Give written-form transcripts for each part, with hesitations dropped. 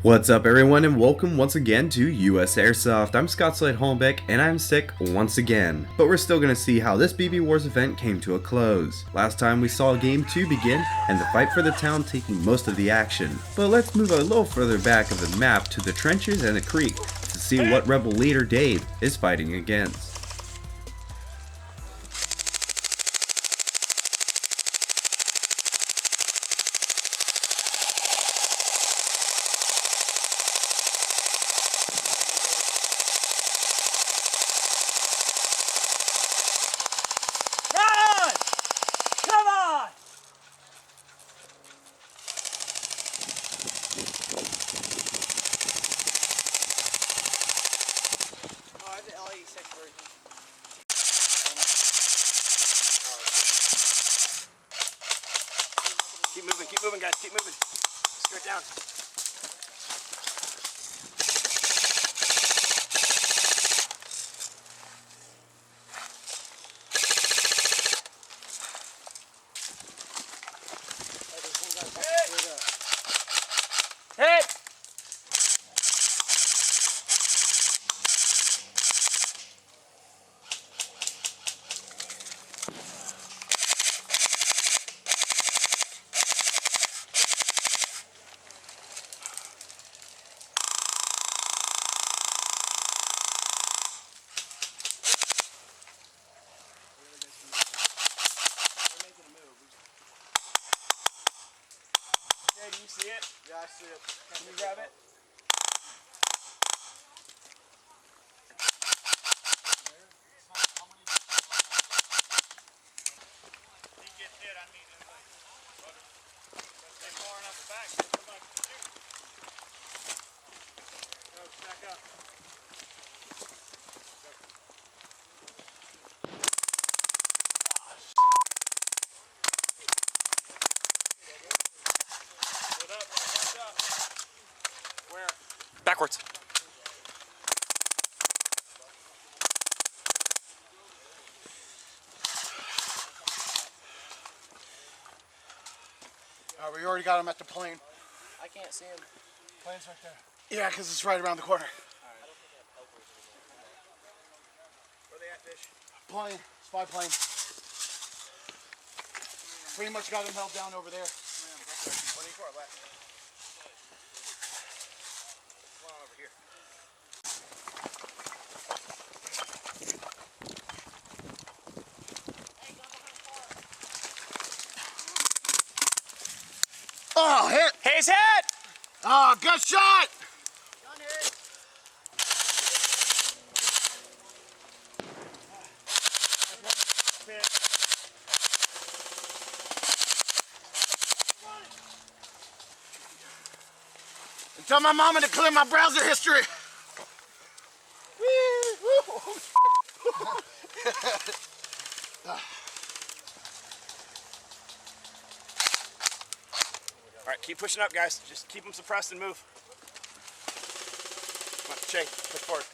What's up everyone and welcome once again to USAirsoft. I'm Scott Slade Holmbeck and I'm sick once again. But we're still gonna see how this BB Wars event came to a close. Last time we saw Game 2 begin and the fight for the town taking most of the action. But let's move a little further back of the map to the trenches and the creek to see what rebel leader Dave is fighting against. Keep moving, guys. Keep moving. Straight down. Hit! Do you see it? Yeah, I see it. Can you grab it? He gets hit, I mean, stay far enough back. Come on, shoot. Go, back up. Where? Backwards. We already got him at the plane. I can't see him. Plane's right there. Yeah, because it's right around the corner. Where they at, fish? Plane, spy plane. Pretty much got him held down over there. 24 left. Come on over here. Oh, hit! He's hit! Oh, good shot! And tell my mama to clear my browser history. All right, keep pushing up, guys. Just keep them suppressed and move. Come on, Shay, push forward.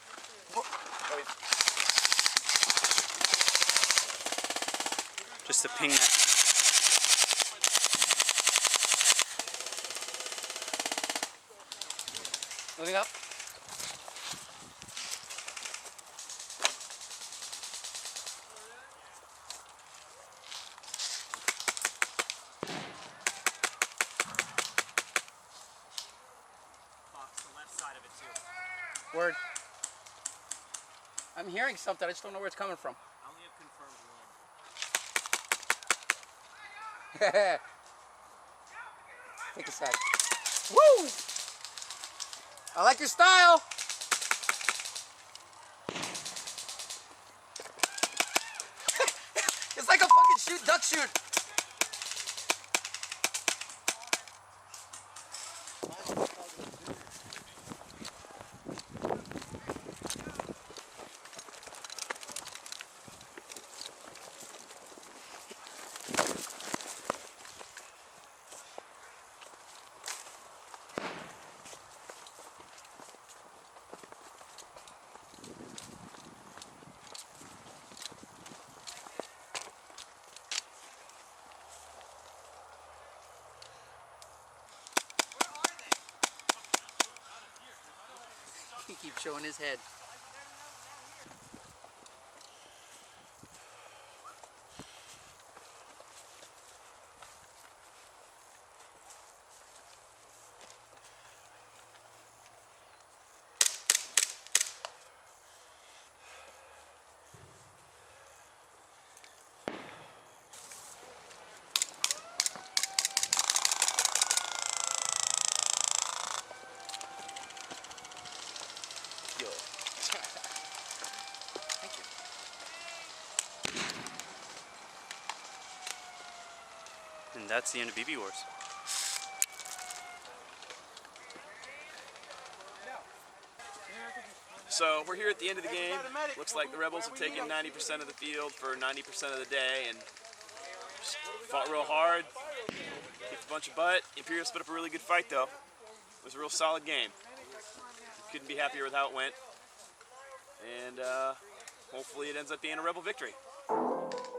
Just to ping that. Moving up. Word. I'm hearing something. I just don't know where it's coming from. I only have confirmed one. Take a side. Woo! I like your style. It's like a fucking duck shoot. He keeps showing his head. Thank you. And that's the end of BB Wars. So we're here at the end of the game. Looks like the rebels have taken 90% of the field for 90% of the day and just fought real hard. Kicked a bunch of butt. Imperials put up a really good fight though. It was a real solid game. Couldn't be happier with how it went. And hopefully it ends up being a rebel victory.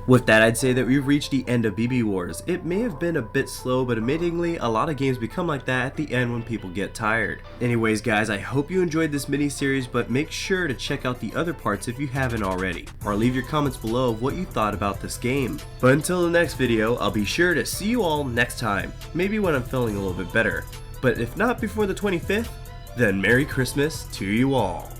With that, I'd say that we've reached the end of BB Wars. It may have been a bit slow, but admittingly, a lot of games become like that at the end when people get tired. Anyways guys, I hope you enjoyed this mini-series, but make sure to check out the other parts if you haven't already, or leave your comments below of what you thought about this game. But until the next video, I'll be sure to see you all next time, maybe when I'm feeling a little bit better. But if not before the 25th, then Merry Christmas to you all.